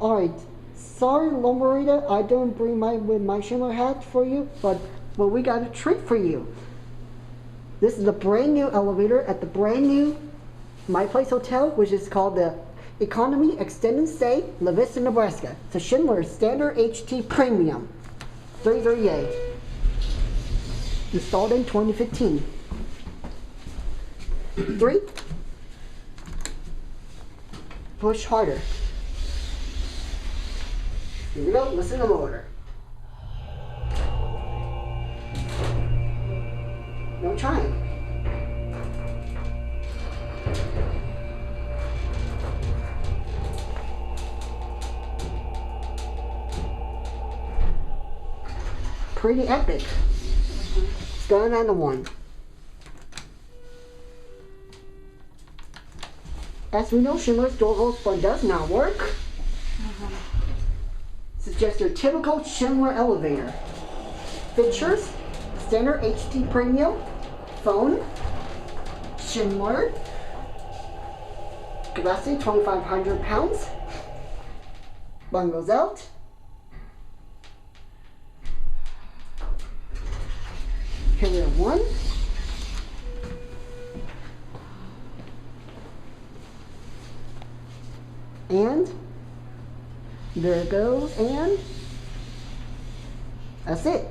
Alright, sorry Lombarita, I don't bring my Schindler hat for you, but we got a treat for you. This is a brand new elevator at the brand new My Place Hotel, which is called the Economy Extended Stay, La Vista, Nebraska. It's a Schindler Standard HT Premium 338. Installed in 2015. 3. Push harder. Here we go, listen to the motor. No trying. Pretty epic. It's going on the 1. As we know, Schindler's door hose button does not work. This is just your typical Schindler elevator. Features: standard HT premium, phone, Schindler, capacity 2,500 pounds. Button goes out. Here we have 1. And there it goes, and that's it.